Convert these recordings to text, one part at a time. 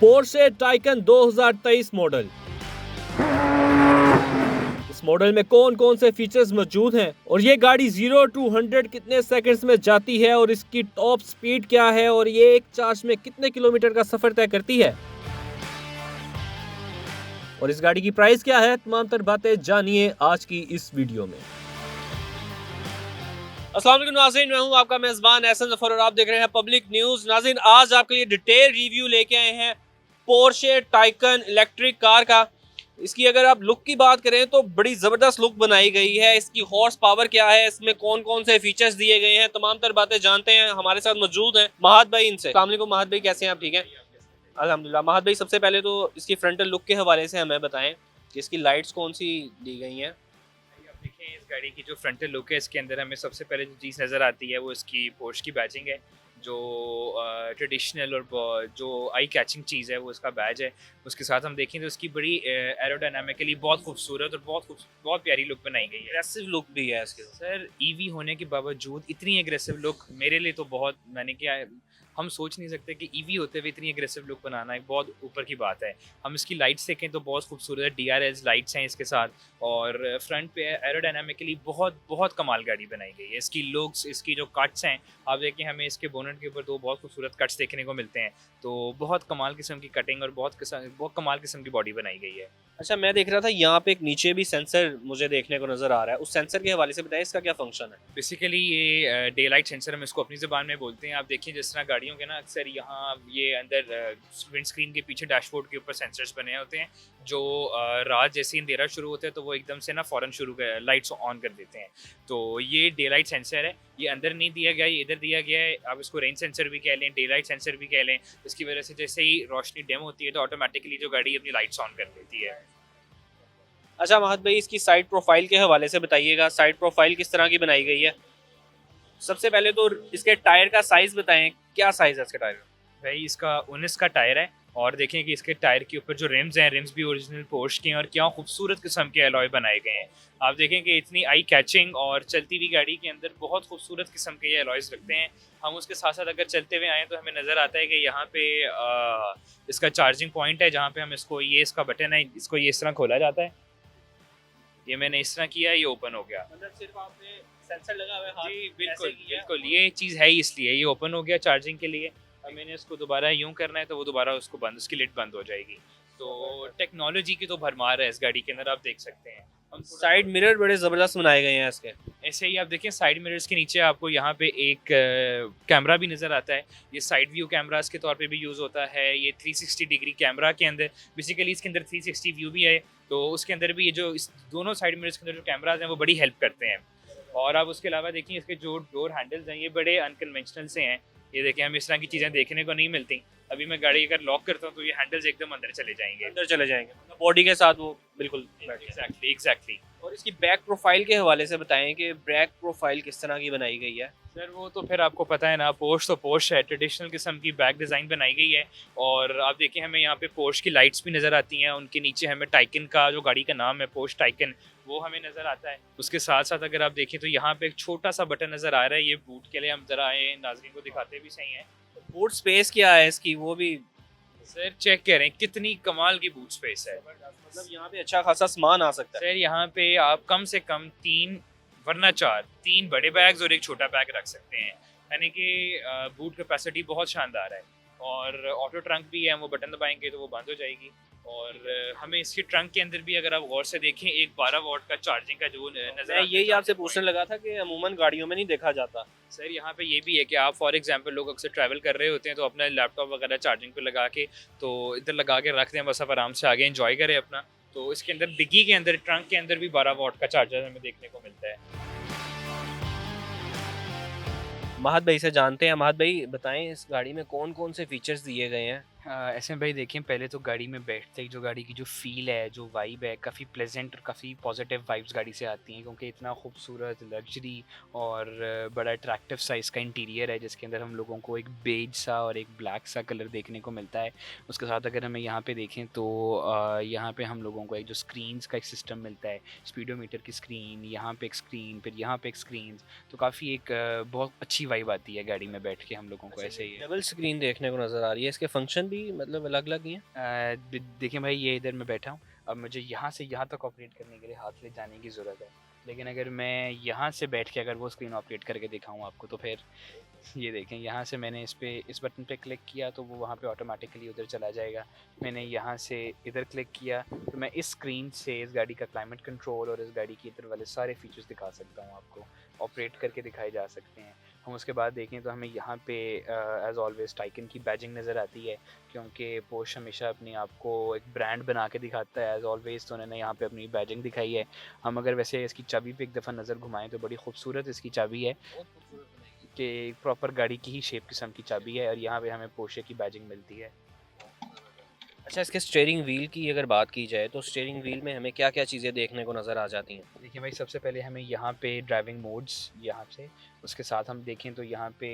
Porsche tycoon 2023 model. इस model में कौन कौन से फीचर्स मौजूद हैं और ये गाड़ी 0 to 100 कितने सेकंड्स में जाती है और इसकी टॉप स्पीड क्या है और ये एक चार्ज में कितने किलोमीटर का सफर तय करती है और इस गाड़ी की प्राइस क्या है, तमाम तर बातें जानिए आज की इस वीडियो में। अस्सलाम वालेकुम नाज़रीन, मैं हूं आपका मेज़बान एहसन ज़फ़र और आप देख रहे हैं पब्लिक न्यूज़। नाज़रीन, आज आपके लिए डिटेल रिव्यू लेके आए हैं पोर्शे टाइकन इलेक्ट्रिक कार का। इसकी अगर आप लुक की बात करें तो बड़ी ज़बरदस्त लुक बनाई गई है। इसकी हॉर्स पावर क्या है, इसमें कौन कौन से फीचर्स दिए गए हैं, तमाम तर बातें जानते हैं। हमारे साथ मौजूद हैं महाद भाई। इनसे अस्सलाम वालेकुम महाद भाई, कैसे हैं आप? ठीक हैं अल्हम्दुलिल्लाह। महाद भाई, सबसे पहले तो इसकी फ्रंटल लुक के हवाले से हमें बताएं कि इसकी लाइट्स कौन सी दी गई हैं। देखिए, इस गाड़ी की जो फ्रंटल लुक है, इसके अंदर हमें सबसे पहले जो चीज़ नज़र आती है वो इसकी पोर्श की बैजिंग है, जो ट्रेडिशनल और जो आई कैचिंग चीज़ है वो इसका बैज है। उसके साथ हम देखें तो इसकी बड़ी एरोडायनामिकली बहुत खूबसूरत और बहुत प्यारी लुक बनाई गई है। एग्रेसिव लुक भी है इसके। सर, ईवी होने के बावजूद इतनी एग्रेसिव लुक मेरे लिए तो बहुत, मैंने क्या, हम सोच नहीं सकते कि ईवी होते हुए इतनी एग्रेसिव लुक बनाना एक बहुत ऊपर की बात है। हम इसकी लाइट्स देखें तो बहुत खूबसूरत है, DRS लाइट्स हैं इसके साथ, और फ्रंट पे एरोडायनामिकली बहुत बहुत कमाल गाड़ी बनाई गई है। इसकी लुक्स, इसकी जो कट्स हैं, आप देखें हमें इसके बोनट के ऊपर दो बहुत खूबसूरत कट्स देखने को मिलते हैं, तो बहुत कमाल किस्म की कटिंग और बहुत कमाल किस्म की बॉडी बनाई गई है। अच्छा, मैं देख रहा था यहाँ पे एक नीचे भी सेंसर मुझे देखने को नजर आ रहा है। उस सेंसर के हवाले से बताएं, इसका क्या फंक्शन है? बेसिकली ये डे लाइट सेंसर हम इसको अपनी ज़बान में बोलते हैं। आप देखिए, जिस तरह गाड़ियों के ना अक्सर यहाँ ये अंदर विंड स्क्रीन के पीछे डैशबोर्ड के ऊपर सेंसर्स बने होते हैं, जो रात जैसे ही अंधेरा शुरू होता है तो वो एकदम से ना फ़ौरन लाइट्स ऑन कर देते हैं। तो ये डे लाइट सेंसर है, ये अंदर नहीं दिया गया, ये इधर दिया गया है। आप इसको रेंज सेंसर भी कह लें, डे लाइट सेंसर भी कह लें। इसकी वजह से जैसे ही रोशनी डिम होती है तो ऑटोमेटिकली जो गाड़ी अपनी लाइट्स ऑन कर देती है। अच्छा महद भाई, इसकी साइड प्रोफाइल के हवाले से बताइएगा, साइड प्रोफाइल किस तरह की बनाई गई है? सबसे पहले तो इसके टायर का साइज बताएं, क्या साइज है इसके टायर का? भाई, इसका 19 का टायर है, और देखें कि इसके टायर के ऊपर जो रिम्स हैं, रिम्स भी ओरिजिनल पोर्श के हैं, और क्या खूबसूरत किस्म के अलॉय बनाए गए हैं। आप देखें कि इतनी आई कैचिंग और चलती हुई गाड़ी के अंदर बहुत खूबसूरत किस्म के ये अलॉयज रखते हैं। हम उसके साथ साथ अगर चलते हुए आएँ तो हमें नज़र आता है कि यहाँ पे इसका चार्जिंग पॉइंट है, जहाँ पे हम इसको, ये इसका बटन है, इसको ये इस तरह खोला जाता है। ये मैंने इस तरह किया, ये ओपन हो गया। मतलब सिर्फ आपने सेंसर लगा हुआ है हाथ जी बिल्कुल ऐसे किया? बिल्कुल, ये चीज़ है ही इसलिए ये ओपन हो गया चार्जिंग के लिए। अब मैंने इसको दोबारा यूं करना है तो वो दोबारा उसको बंद, उसकी लिड बंद हो जाएगी। तो टेक्नोलॉजी की तो भरमार है इस गाड़ी के अंदर, आप देख सकते हैं। हम साइड मिरर बड़े ज़बरदस्त बनाए गए हैं इसके। ऐसे ही आप देखें, साइड मिरर्स के नीचे आपको यहाँ पे एक कैमरा भी नज़र आता है। ये साइड व्यू कैमरास के तौर पे भी यूज़ होता है। ये 360 डिग्री कैमरा के अंदर, बेसिकली इसके अंदर 360 व्यू भी है, तो उसके अंदर भी ये जो इस दोनों साइड मिरर्स के अंदर जो कैमराज हैं वो बड़ी हेल्प करते हैं। और आप उसके अलावा देखिए, इसके जो डोर हैंडल्स हैं ये बड़े अनकन्वेंशनल से हैं। ये देखें, हमें इस तरह की चीज़ें देखने को नहीं मिलती। अभी मैं गाड़ी अगर लॉक करता हूँ तो ये हैंडल्स एकदम अंदर चले जाएंगे। अंदर चले जाएंगे, बॉडी के साथ वो बिल्कुल बैठ जाएंगे। एग्जैक्टली। और इसकी बैक प्रोफाइल के हवाले से बताएं कि बैक प्रोफाइल किस तरह की बनाई गई है? सर, वो तो फिर आपको पता है ना, पोर्श तो पोर्श है, ट्रेडिशनल किस्म की बैक डिज़ाइन बनाई गई है। और आप देखें, हमें यहाँ पे पोर्श की लाइट्स भी नज़र आती हैं, उनके नीचे हमें टाइकन का, जो गाड़ी का नाम है पोर्श टाइकन, वो हमें नज़र आता है। उसके साथ साथ अगर आप देखें तो यहाँ पे एक छोटा सा बटन नज़र आ रहा है, ये बूट के लिए। हम जरा आए नाज़रीन को दिखाते भी सही हैं। बूट स्पेस क्या है इसकी, वो भी सर चेक करें कितनी कमाल की बूट स्पेस है। मतलब यहाँ पे अच्छा खासा सामान आ सकता है। सर, यहाँ पे आप कम से कम 3 वरना 4, 3 बड़े बैग्स और एक छोटा बैग रख सकते हैं, यानी कि बूट कैपेसिटी बहुत शानदार है। और ऑटो ट्रंक भी है, वो बटन दबाएंगे तो वो बंद हो जाएगी। और हमें इसकी ट्रंक के अंदर भी अगर आप गौर से देखें, एक 12 वॉट का चार्जिंग का जो नज़र, मैं यही आपसे पूछने लगा था कि अमूमन गाड़ियों में नहीं देखा जाता। सर, यहाँ पे ये भी है कि आप फॉर एग्जांपल, लोग अक्सर ट्रैवल कर रहे होते हैं तो अपना लैपटॉप वगैरह चार्जिंग पे लगा के तो इधर लगा के रख दें, बस आप आराम से आगे एंजॉय करें अपना। तो इसके अंदर डिग्गी के अंदर, ट्रंक के अंदर भी 12 वॉट का चार्जर हमें देखने को मिलता है। महद भाई से जानते हैं। महद भाई, बताएं इस गाड़ी में कौन कौन से फीचर्स दिए गए हैं? ऐसे में भाई देखें, पहले तो गाड़ी में बैठते ही जो गाड़ी की जो फ़ील है, जो वाइब है, काफ़ी प्लेजेंट और काफ़ी पॉजिटिव वाइब्स गाड़ी से आती हैं, क्योंकि इतना खूबसूरत, लग्जरी और बड़ा अट्रैक्टिव सा इसका इंटीरियर है, जिसके अंदर हम लोगों को एक बेज सा और एक ब्लैक सा कलर देखने को मिलता है। उसके साथ अगर हमें यहाँ पे देखें तो यहाँ पे हम लोगों को एक जो स्क्रीन्स का एक सिस्टम मिलता है, स्पीडोमीटर की स्क्रीन, यहाँ पे एक स्क्रीन, फिर यहाँ पे एक स्क्रीन, तो काफ़ी एक बहुत अच्छी वाइब आती है गाड़ी में बैठ के हम लोगों को। ऐसे ही है। डबल स्क्रीन देखने को नजर आ रही है, इसके फंक्शन भी मतलब अलग अलग ही हैं? देखिए भाई, ये इधर मैं बैठा हूँ, अब मुझे यहाँ से यहाँ तक ऑपरेट करने के लिए हाथ ले जाने की ज़रूरत है, लेकिन अगर मैं यहाँ से बैठ के अगर वो स्क्रीन ऑपरेट करके दिखाऊँ आपको, तो फिर ये देखें, यहाँ से मैंने इस बटन पे क्लिक किया तो वो वहाँ पे ऑटोमेटिकली उधर चला जाएगा। मैंने यहाँ से इधर क्लिक किया तो मैं इस स्क्रीन से इस गाड़ी का क्लाइमेट कंट्रोल और इस गाड़ी के इधर वाले सारे फीचर्स दिखा सकता हूँ आपको, ऑपरेट करके दिखाए जा सकते हैं। हम उसके बाद देखें तो हमें यहाँ पे एज़ ऑलवेज टाइकन की बैजिंग नज़र आती है, क्योंकि पोर्श हमेशा अपने आप को एक ब्रांड बना के दिखाता है एज़ ऑलवेज, तो उन्होंने यहाँ पे अपनी बैजिंग दिखाई है। हम अगर वैसे इसकी चाबी पे एक दफ़ा नज़र घुमाएं तो बड़ी खूबसूरत इसकी चाबी है, बहुत खूबसूरत बनाई है। कि प्रॉपर गाड़ी की ही शेप किस्म की चाबी है, और यहाँ पे हमें पोर्शे की बैजिंग मिलती है। अच्छा, इसके स्टीयरिंग व्हील की अगर बात की जाए तो स्टीयरिंग व्हील में हमें क्या क्या चीज़ें देखने को नज़र आ जाती हैं? देखिए भाई, सबसे पहले हमें यहाँ पे ड्राइविंग मोड्स यहाँ से, उसके साथ हम देखें तो यहाँ पे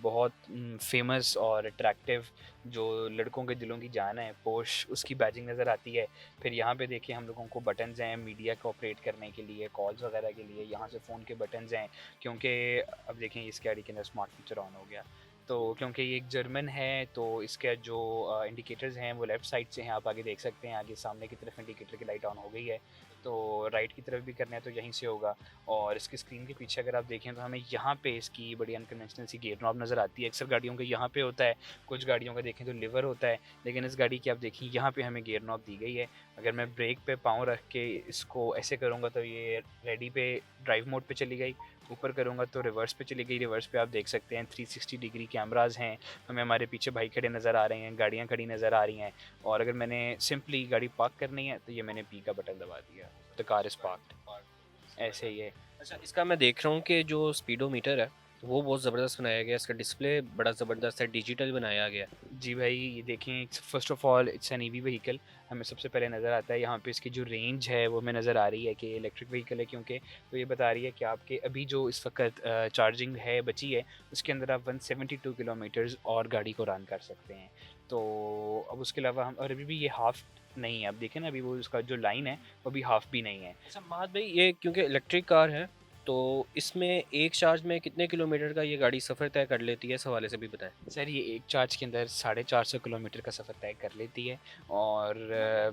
बहुत फेमस और अट्रैक्टिव जो लड़कों के दिलों की जान है पोर्श, उसकी बैजिंग नज़र आती है। फिर यहाँ पे देखिए हम लोगों को बटन्स हैं मीडिया को ऑपरेट करने के लिए, कॉल्स वगैरह के लिए, यहाँ से फ़ोन के बटन्स हैं, क्योंकि अब देखें इस गाड़ी के अंदर स्मार्ट फीचर ऑन हो गया, तो क्योंकि ये एक जर्मन है तो इसका जो इंडिकेटर्स हैं वो लेफ़्ट साइड से हैं, आप आगे देख सकते हैं, आगे सामने की तरफ इंडिकेटर की लाइट ऑन हो गई है, तो राइट की तरफ भी करना है तो यहीं से होगा। और इसकी स्क्रीन के पीछे अगर आप देखें तो हमें यहाँ पे इसकी बड़ी अनकन्वेंशनल सी गेयर नॉब नज़र आती है। अक्सर गाड़ियों के यहाँ पे होता है, कुछ गाड़ियों का देखें तो लिवर होता है, लेकिन इस गाड़ी की आप देखें यहाँ पे हमें गेयर नॉब दी गई है। अगर मैं ब्रेक पे पाँव रख के इसको ऐसे करूँगा तो ये रेडी पे ड्राइव मोड पे चली गई, ऊपर करूँगा तो रिवर्स पे चली गई। रिवर्स पे आप देख सकते हैं 360 डिग्री कैमराज हैं, हमें हमारे पीछे भाई खड़े नज़र आ रहे हैं, गाड़ियाँ खड़ी नज़र आ रही हैं, और अगर मैंने सिंपली गाड़ी पार्क करनी है तो ये मैंने पी का बटन दबा दिया, द कार इज़ पार्क्ड, ऐसे ही है। अच्छा, इसका मैं देख रहा हूँ कि जो स्पीडोमीटर है वो बहुत ज़बरदस्त बनाया गया है, इसका डिस्प्ले बड़ा ज़बरदस्त है, डिजिटल बनाया गया है। जी भाई, ये देखें, first of all it's an EV vehicle, हमें सबसे पहले नज़र आता है यहाँ पे इसकी जो रेंज है वो हमें नज़र आ रही है कि इलेक्ट्रिक व्हीकल है, क्योंकि तो ये बता रही है कि आपके अभी जो इस वक्त चार्जिंग है बची है, उसके अंदर आप 172 किलोमीटर्स और गाड़ी को रन कर सकते हैं। तो अब उसके अलावा हम, और अभी भी ये हाफ़ नहीं है, अब देखें ना, अभी वो उसका जो लाइन है वो भी हाफ़ भी नहीं है। अच्छा महाद भाई, ये क्योंकि इलेक्ट्रिक कार है तो इसमें एक चार्ज में कितने किलोमीटर का ये गाड़ी सफ़र तय कर लेती है, इस हवाले से भी बताएं। सर, ये एक चार्ज के अंदर 450 किलोमीटर का सफ़र तय कर लेती है, और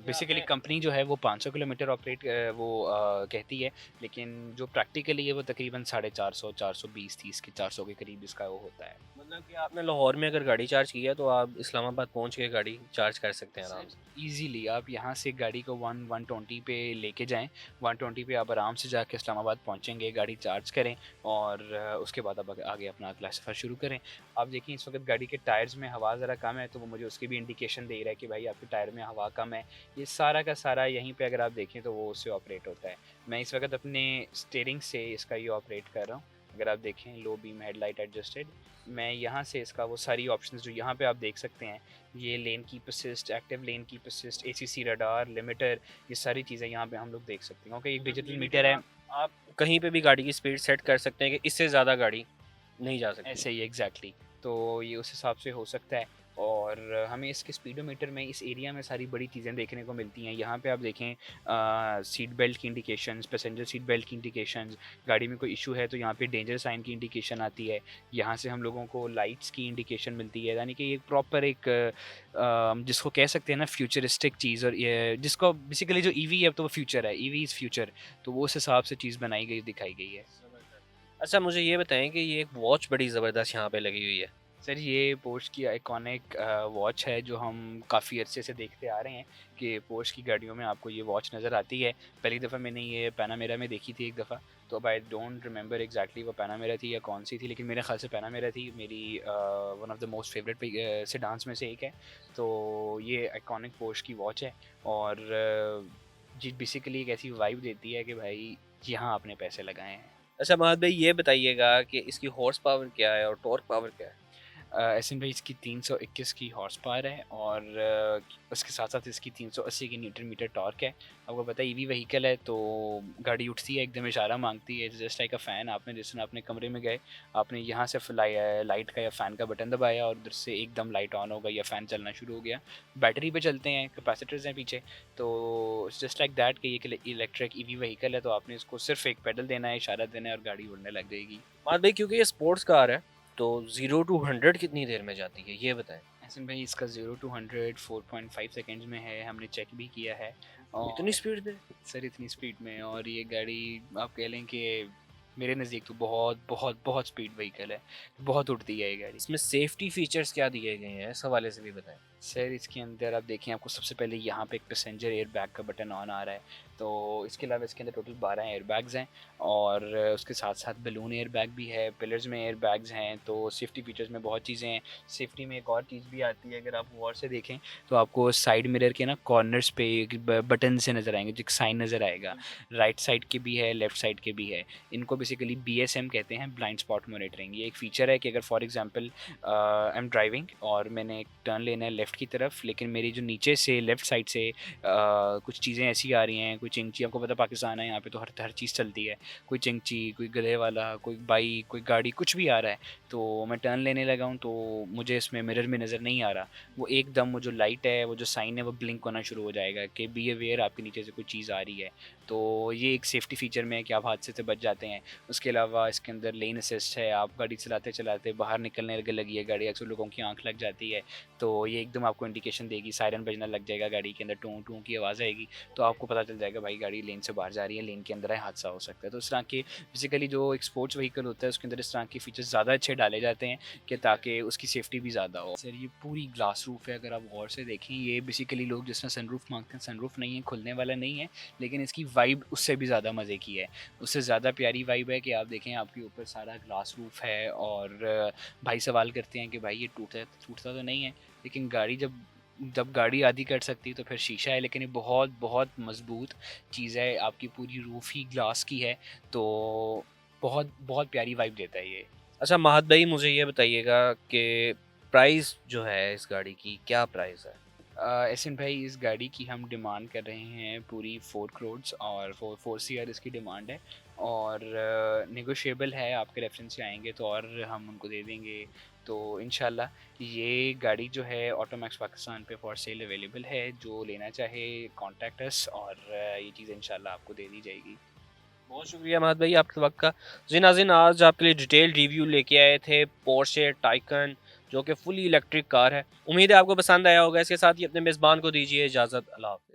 बेसिकली कंपनी जो है वो 500 किलोमीटर ऑपरेट कहती है, लेकिन जो प्रैक्टिकली है वो तकरीबन 450, 420, 30 के 400 के करीब इसका वो होता है। मतलब कि आपने लाहौर में अगर गाड़ी चार्ज की है तो आप इस्लामाबाद पहुंच के गाड़ी चार्ज कर सकते हैं आराम से। ईजीली आप यहाँ से गाड़ी को 120 पे लेके जाएं, 120 पे आप आराम से जाके इस्लामाबाद पहुँचेंगे, गाड़ी चार्ज करें, और उसके बाद आप आगे अपना अगला सफ़र शुरू करें। आप देखिए इस वक्त गाड़ी के टायर्स में हवा ज़रा कम है, तो वो मुझे उसकी भी इंडिकेशन दे रहा है कि भाई आपके टायर में हवा कम है। ये सारा का सारा यहीं पे अगर आप देखें तो वो उससे ऑपरेट होता है। मैं इस वक्त अपने स्टीयरिंग से इसका ये ऑपरेट कर रहा हूँ। अगर आप देखें, लो बीम हेडलाइट एडजस्टेड, मैं यहाँ से इसका वो सारी ऑप्शंस जो यहाँ पे आप देख सकते हैं, ये lane keep assist, active lane keep assist, ACC radar, limiter, ये सारी चीज़ें यहाँ पे हम लोग देख सकते हैं, क्योंकि एक डिजिटल मीटर है। आप कहीं पे भी गाड़ी की स्पीड सेट कर सकते हैं कि इससे ज़्यादा गाड़ी नहीं जा सकती। ऐसे ही एग्जैक्टली, तो ये उस हिसाब से हो सकता है। और हमें इसके स्पीडोमीटर में इस एरिया में सारी बड़ी चीज़ें देखने को मिलती हैं। यहाँ पे आप देखें सीट बेल्ट की इंडिकेशंस, पैसेंजर सीट बेल्ट की इंडिकेशंस, गाड़ी में कोई इशू है तो यहाँ पे डेंजर साइन की इंडिकेशन आती है। यहाँ से हम लोगों को लाइट्स की इंडिकेशन मिलती है, यानी कि ये प्रॉपर एक जिसको कह सकते हैं ना फ्यूचरिस्टिक चीज़, और ये जिसको बेसिकली जो ईवी है तो वो फ्यूचर है, ईवी इज़ फ्यूचर, तो वो उस हिसाब से चीज़ बनाई गई, दिखाई गई है। अच्छा, मुझे ये बताएं कि ये एक वॉच बड़ी ज़बरदस्त यहाँ पे लगी हुई है। सर, ये पोर्श की आइकॉनिक वॉच है जो हम काफ़ी अरसे से देखते आ रहे हैं कि पोर्श की गाड़ियों में आपको ये वॉच नज़र आती है। पहली दफ़ा मैंने ये पैनामेरा में देखी थी एक दफ़ा, तो अब आई डोंट रिमेंबर एग्जैक्टली वो पैनामेरा थी या कौन सी थी, लेकिन मेरे ख्याल से पैनामेरा थी। मेरी one of the most favourite sedans में से एक है। तो ये आइकॉनिक पोर्श की वॉच है, और जी बेसिकली एक ऐसी वाइब देती है कि भाई यहाँ आपने पैसे लगाए हैं। अच्छा महाद भाई, ये बताइएगा कि इसकी हॉर्स पावर क्या है और टॉर्क पावर क्या है? एस एन इसकी 321 की हॉर्स पावर है, और उसके साथ साथ इसकी 380 की न्यूटन मीटर टॉर्क है। आपको पता है ईवी व्हीकल है तो गाड़ी उठती है, एकदम इशारा मांगती है, जस्ट लाइक अ फ़ैन। आपने जिस दिन अपने कमरे में गए, आपने यहाँ से लाइट का या फ़ैन का बटन दबाया और उधर से एकदम लाइट ऑन हो गई या फ़ैन चलना शुरू हो गया। बैटरी पे चलते हैं, कैपेसिटर्स हैं पीछे, तो जस्ट लाइक दैट कि ये इलेक्ट्रिक ईवी व्हीकल है, तो आपने इसको सिर्फ एक पेडल देना है, इशारा देना है और गाड़ी उड़ने लग जाएगी। महाद भाई, क्योंकि ये स्पोर्ट्स कार है तो 0 to 100 कितनी देर में जाती है ये बताएं। एहसन भाई इसका 0 to 100 4.5 सेकेंड्स में है, हमने चेक भी किया है। इतनी और स्पीड में? सर इतनी स्पीड में, और ये गाड़ी आप कह लें कि मेरे नज़दीक तो बहुत बहुत बहुत स्पीड व्हीकल है, बहुत उड़ती है ये गाड़ी। इसमें सेफ्टी फीचर्स क्या दिए गए हैं इस हवाले से भी बताएं। सर इसके अंदर आप देखें, आपको सबसे पहले यहाँ पे एक पैसेंजर एयर बैग का बटन ऑन आ रहा है, तो इसके अलावा इसके अंदर टोटल 12 एयर बैग्स हैं, और उसके साथ साथ बलून एयर बैग भी है, पिलर्स में एयर बैग्स हैं, तो सेफ्टी फीचर्स में बहुत चीज़ें हैं। सेफ्टी में एक और चीज़ भी आती है, अगर आप गौर से देखें तो आपको साइड मिरर के ना कॉर्नर्स पे बटन से नज़र आएंगे, जो एक साइन नज़र आएगा, राइट साइड के भी है, लेफ्ट साइड के भी है। इनको बेसिकली BSM कहते हैं, ब्लाइंड स्पॉट मॉनिटरिंग। ये एक फ़ीचर है कि अगर for example I am driving और मैंने एक टर्न लेना है लेफ़्ट की तरफ, लेकिन मेरी जो नीचे से लेफ़्ट साइड से कुछ चीज़ें ऐसी आ रही हैं, कोई चिंची, आपको पता पाकिस्तान है यहाँ पे तो हर हर चीज़ चलती है, कोई चिंची, कोई गधे वाला, कोई बाइक, कोई गाड़ी, कुछ भी आ रहा है, तो मैं टर्न लेने लगा हूँ तो मुझे इसमें मिरर में नज़र नहीं आ रहा, वो एकदम वो जो लाइट है, वो जो साइन है, वो ब्लिंक होना शुरू हो जाएगा कि बी अवेयर, आपके नीचे से कोई चीज़ आ रही है। तो ये एक सेफ्टी फ़ीचर में है कि आप हादसे से बच जाते हैं। उसके अलावा इसके अंदर लेन असिस्ट है, आप गाड़ी चलाते चलाते बाहर निकलने लगी है गाड़ी, अक्सर लोगों की आंख लग जाती है, तो ये एकदम आपको इंडिकेशन देगी, सायरन बजना लग जाएगा गाड़ी के अंदर, टूं टूं की आवाज़ आएगी, तो आपको पता चल जाएगा भाई गाड़ी लेन से बाहर जा रही है, लेन के अंदर है, हादसा हो सकता है। तो इस तरह के बेसिकली जो एक स्पोर्ट्स व्हीकल होता है उसके अंदर इस तरह के फीचर्स ज़्यादा अच्छे डाले जाते हैं कि ताकि उसकी सेफ्टी भी ज़्यादा हो। सर ये पूरी ग्लास रूफ है, अगर आप गौर से देखें, ये बेसिकली लोग जिस तरह सनरूफ मांगते हैं, सनरूफ नहीं है, खुलने वाला नहीं है, लेकिन इसकी वाइब उससे भी ज़्यादा मज़े की है, उससे ज़्यादा प्यारी वाइब है कि आप देखें आपके ऊपर सारा ग्लास रूफ है, और भाई सवाल करते हैं कि भाई ये टूटता तो नहीं है, लेकिन गाड़ी जब जब गाड़ी आधी कट सकती है तो फिर शीशा है, लेकिन ये बहुत बहुत मज़बूत चीज़ है, आपकी पूरी रूफ ही ग्लास की है, तो बहुत बहुत प्यारी वाइब देता है ये। अच्छा महत भाई मुझे ये बताइएगा कि प्राइस जो है इस गाड़ी की क्या प्राइस है? एहसन भाई इस गाड़ी की हम डिमांड कर रहे हैं पूरी 4 करोड़, और 4 CR इसकी डिमांड है, और नेगोशिएबल है, आपके रेफरेंस से आएंगे तो और हम उनको दे देंगे। तो इंशाल्लाह ये गाड़ी जो है ऑटोमैक्स पाकिस्तान पे फॉर सेल अवेलेबल है, जो लेना चाहे कॉन्टैक्ट अस, और ये चीज़ इंशाल्लाह आपको दे दी जाएगी। बहुत शुक्रिया महत भाई आपके वक्त का। जी नाज़रीन आज आपके लिए डिटेल रिव्यू लेके आए थे पोर्शे टाइकन जो कि फुली इलेक्ट्रिक कार है। उम्मीद है आपको पसंद आया होगा। इसके साथ ही अपने मेज़बान को दीजिए इजाज़त। अल्लाह हाफ़िज़।